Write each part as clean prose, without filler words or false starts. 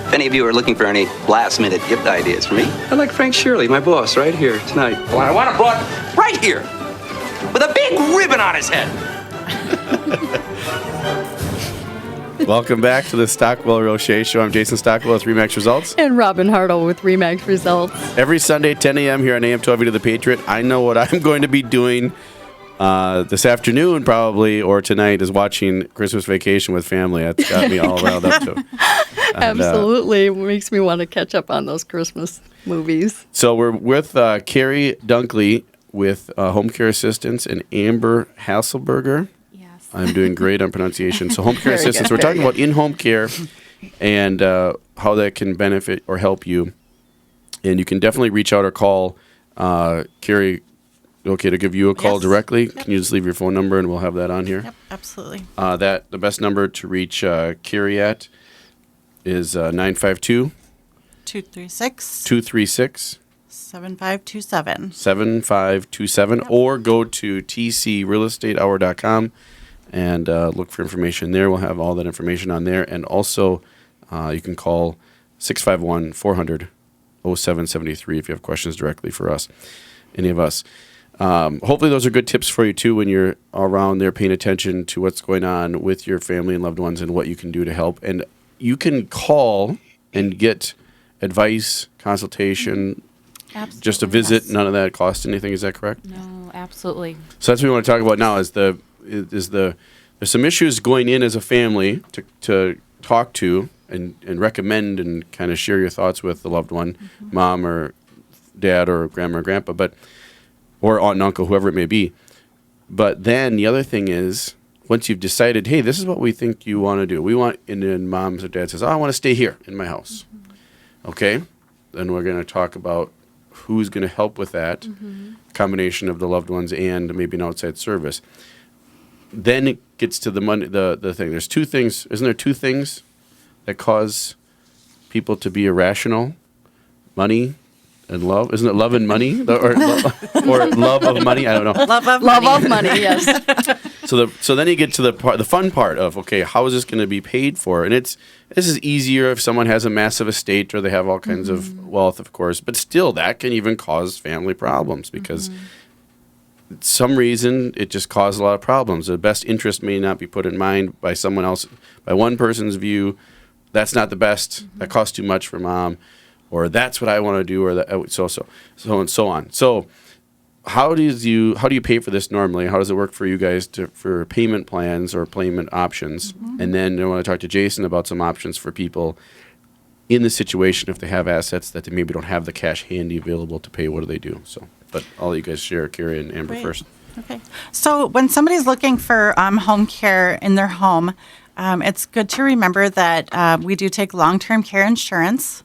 If any of you are looking for any last-minute gift ideas for me, I'd like Frank Shirley, my boss, right here tonight. Well, I want a broad right here with a big ribbon on his head. Welcome back to the Stockwell Roche Show. I'm Jason Stockwell with RE/MAX Results. And Robin Hartle with RE/MAX Results. Every Sunday, 10 a.m. here on AM 1280 The Patriot. I know what I'm going to be doing this afternoon probably, or tonight, is watching Christmas Vacation with family. That's got me all riled up to. Absolutely. It makes me want to catch up on those Christmas movies. So we're with Carrie Dunkley with Home Care Assistance and Amber Hasselberger. Yes. I'm doing great on pronunciation. So Home Care Very Assistance, good, we're talking about in-home care and how that can benefit or help you. And you can definitely reach out or call Carrie. Okay to give you a call Yes. directly? Yep. Can you just leave your phone number and we'll have that on here? Yep, absolutely. The best number to reach Carrie at is 952 236 236 7527. 7527, or go to tcrealestatehour.com and look for information there. We'll have all that information on there. And also, you can call 651 400 0773 if you have questions directly for us, any of us. Hopefully those are good tips for you too when you're around there paying attention to what's going on with your family and loved ones and what you can do to help. And you can call and get advice, consultation, Absolutely. just a visit. Yes. None of that costs anything. Is that correct? No, absolutely. So that's what we want to talk about now. There's some issues going in as a family to talk to and recommend and kind of share your thoughts with the loved one, mom or dad or grandma or grandpa, or aunt and uncle, whoever it may be. But then the other thing is, once you've decided, hey, this is what we think you want to do. And then moms or dad says, oh, I want to stay here in my house. Okay. Then we're going to talk about who's going to help with that combination of the loved ones and maybe an outside service. Then it gets to the money, the thing. There's two things. Isn't there two things that cause people to be irrational? Money and love. Isn't it love and money? Or love of money? I don't know. Love of Money, yes. So then you get to the fun part of, okay, how is this going to be paid for? And this is easier if someone has a massive estate or they have all kinds of wealth, of course. But still, that can even cause family problems because some reason it just causes a lot of problems. The best interest may not be put in mind by someone else. By one person's view, that's not the best. That costs too much for mom. Or that's what I want to do, or that, so and so on. So, how do you pay for this normally? How does it work for you guys for payment plans or payment options? And then I want to talk to Jason about some options for people in the situation if they have assets that they maybe don't have the cash handy available to pay. What do they do? So, but I'll let you guys share, Carrie and Amber Great. first. Okay. So when somebody's looking for home care in their home, it's good to remember that we do take long-term care insurance.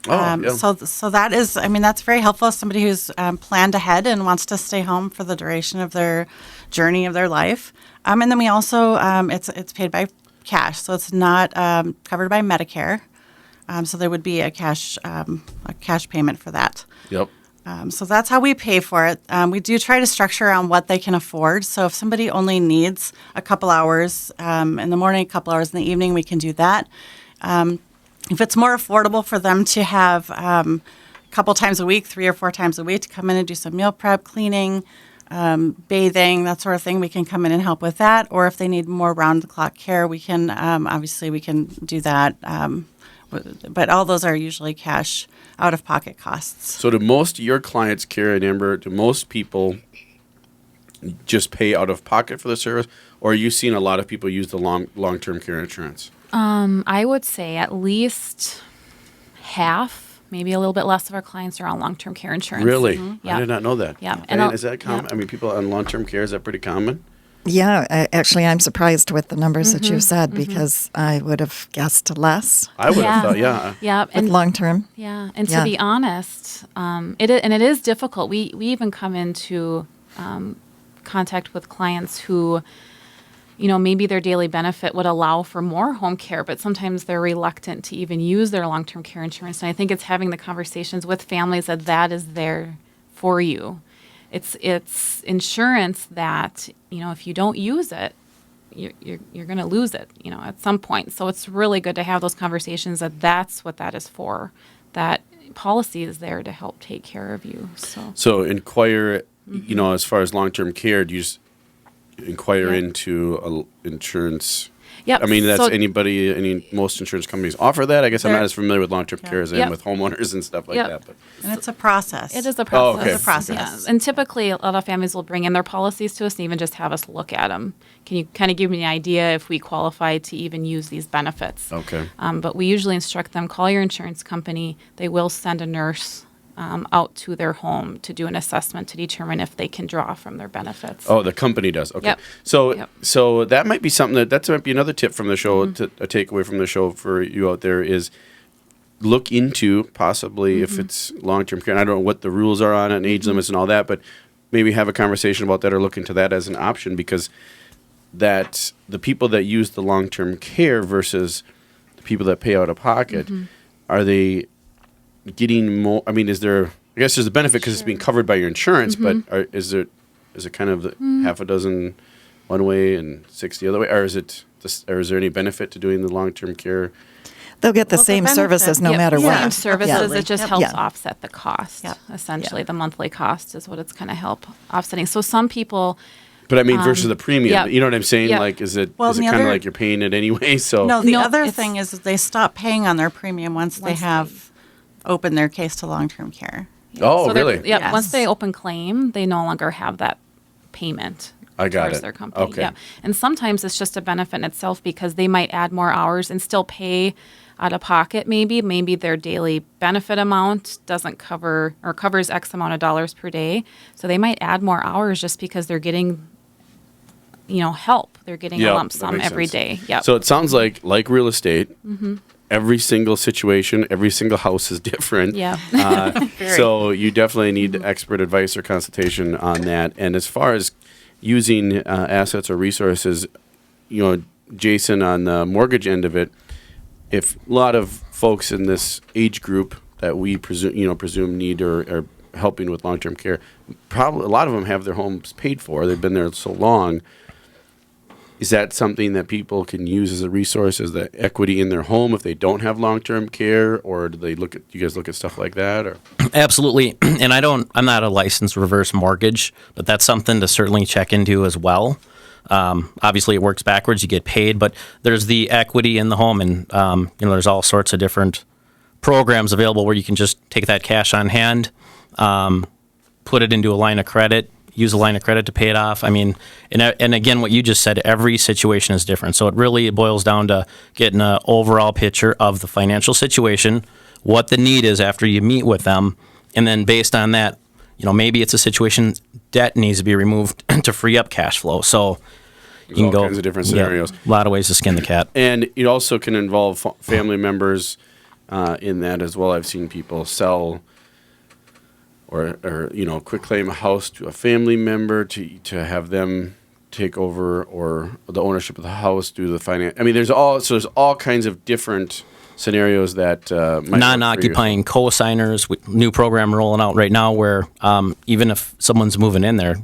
Yeah. So that is, that's very helpful as somebody who's planned ahead and wants to stay home for the duration of their journey of their life. And then we also, it's paid by cash, so it's not covered by Medicare. So there would be a cash payment for that. Yep. So that's how we pay for it. We do try to structure around what they can afford. So if somebody only needs a couple hours in the morning, a couple hours in the evening, we can do that. If it's more affordable for them to have a couple times a week, 3 or 4 times a week, to come in and do some meal prep, cleaning, bathing, that sort of thing, we can come in and help with that. Or if they need more round-the-clock care, we can obviously we can do that. But all those are usually cash out-of-pocket costs. So do most of your clients, Carrie and Amber, do most people just pay out of pocket for the service, or are you seeing a lot of people use the long-term care insurance? I would say at least half, maybe a little bit less of our clients are on long-term care insurance. Really? Yeah. I did not know that. Yeah. And is that common? I mean, people on long-term care, is that pretty common? Yeah, actually, I'm surprised with the numbers that you said because I would have guessed less I would have thought, yeah. Yeah. with long term. Yeah, and to be honest, it is difficult. We even come into contact with clients who, maybe their daily benefit would allow for more home care, but sometimes they're reluctant to even use their long-term care insurance. And I think it's having the conversations with families that is there for you. It's insurance that, if you don't use it, you're going to lose it, at some point. So it's really good to have those conversations that that's what that is for. That policy is there to help take care of you. So inquire, as far as long-term care, do you just inquire into insurance? Yep. I mean, that's so, most insurance companies offer that. I guess I'm not as familiar with long-term care as I am with homeowners and stuff like that. But And it's a process. It is a process. okay. It's a process. Yeah. And typically, a lot of families will bring in their policies to us and even just have us look at them. Can you kind of give me an idea if we qualify to even use these benefits? Okay. But we usually instruct them, call your insurance company. They will send a nurse out to their home to do an assessment to determine if they can draw from their benefits. Oh, the company does. Okay. Yep. So that might be something that might be another tip from the show, a takeaway from the show for you out there is look into possibly if it's long-term care. And I don't know what the rules are on it and age limits and all that, but maybe have a conversation about that or look into that as an option, because that the people that use the long-term care versus the people that pay out of pocket, are they getting more? I mean, I guess there's a benefit because it's being covered by your insurance, but is it kind of half a dozen one way and 6 the other way, or is there any benefit to doing the long-term care? They'll get the Well, the same benefit- services no Yep. matter Yeah. what. Same services, Absolutely. it just Yep. helps Yeah. offset the cost. Yep. Essentially, the monthly cost is what it's going to help offsetting. So some people, But I mean, versus the premium, yeah. you know what I'm saying? Yeah. Like, is it Well, kind the of other- like you're paying it anyway? So No, the No, other it's- thing is that they stop paying on their premium once they Once have opened their case to long-term care. Oh, so they're- really? Yeah. Yes. Once they open claim, they no longer have that payment. I got towards it. their company. Okay. Yeah. And sometimes it's just a benefit in itself because they might add more hours and still pay out of pocket maybe. Maybe their daily benefit amount doesn't cover or covers X amount of dollars per day. So they might add more hours just because they're getting, help. They're getting Yep, a lump that sum makes every sense. day. Yep. So it sounds like real estate, every single situation, every single house is different. Yeah. So you definitely need expert advice or consultation on that. And as far as using assets or resources, Jason, on the mortgage end of it, if a lot of folks in this age group that we presume need or are helping with long-term care, probably a lot of them have their homes paid for. They've been there so long. Is that something that people can use as a resource, as the equity in their home if they don't have long-term care, or do you guys look at stuff like that? Or Absolutely. And I'm not a licensed reverse mortgage, but that's something to certainly check into as well. Obviously it works backwards, you get paid, but there's the equity in the home, and there's all sorts of different programs available where you can just take that cash on hand, put it into a line of credit, use a line of credit to pay it off. I mean, and again, what you just said, every situation is different. So it boils down to getting an overall picture of the financial situation, what the need is after you meet with them, and then based on that, maybe it's a situation debt needs to be removed to free up cash flow. So you can all go kinds of different scenarios. A lot of ways to skin the cat. And it also can involve family members in that as well. I've seen people sell or quit claim a house to a family member to have them take over, or the ownership of the house, do the finance. I mean, there's all kinds of different scenarios that might non-occupying co-signers, with new program rolling out right now where even if someone's moving in there,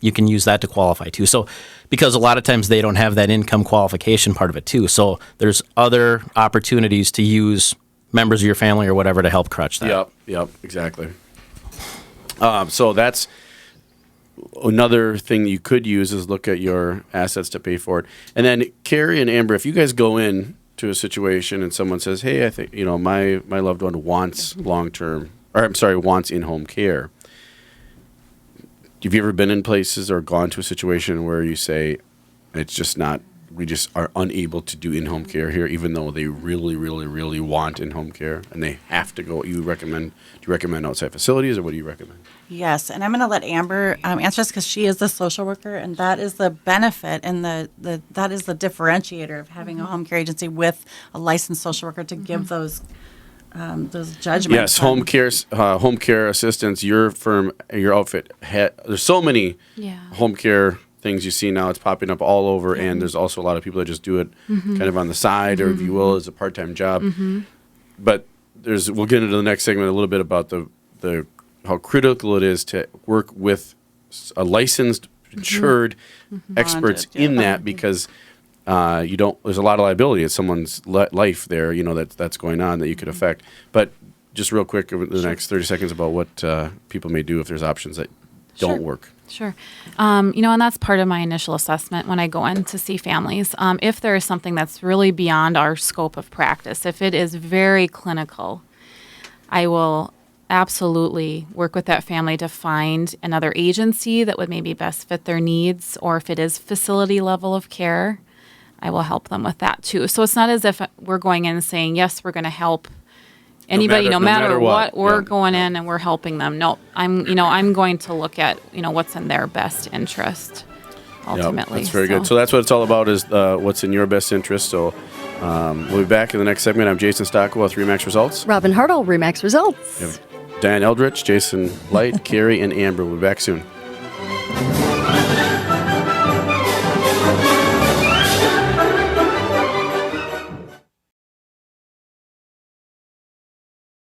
you can use that to qualify too. So because a lot of times they don't have that income qualification part of it too. So there's other opportunities to use members of your family or whatever to help crutch that. Yep, exactly. So that's another thing you could use is look at your assets to pay for it. And then Carrie and Amber, if you guys go in to a situation and someone says, "Hey, I think my loved one wants wants in-home care." Have you ever been in places or gone to a situation where you say, "It's just not. We just are unable to do in-home care here, even though they really, really, really want in-home care and they have to go." Do you recommend outside facilities, or what do you recommend? Yes, and I'm going to let Amber answer this because she is the social worker, and that is the benefit and that is the differentiator of having a home care agency with a licensed social worker to give those judgments. Yes, home care assistants. Your firm, your outfit. There's so many home care things you see now. It's popping up all over, and there's also a lot of people that just do it kind of on the side, or if you will, as a part-time job. But we'll get into the next segment a little bit about the how critical it is to work with a licensed insured experts Bonded, yeah. in that because you don't. There's a lot of liability. It's someone's life there, that's going on that you could affect. But just real quick, over the next 30 seconds about what people may do if there's options that don't work. Sure. And that's part of my initial assessment when I go in to see families. If there is something that's really beyond our scope of practice, if it is very clinical, I will absolutely work with that family to find another agency that would maybe best fit their needs, or if it is facility level of care, I will help them with that too. So it's not as if we're going in and saying, yes, we're going to help anybody, no matter what, we're going in and we're helping them. No, I'm going to look at, what's in their best interest ultimately. That's very good. So that's what it's all about, is what's in your best interest. So we'll be back in the next segment. I'm Jason Stockwell with RE/MAX Results. Robin Hartle, RE/MAX Results. We have Dan Eldridge, Jason Light, Carrie, and Amber. We'll be back soon.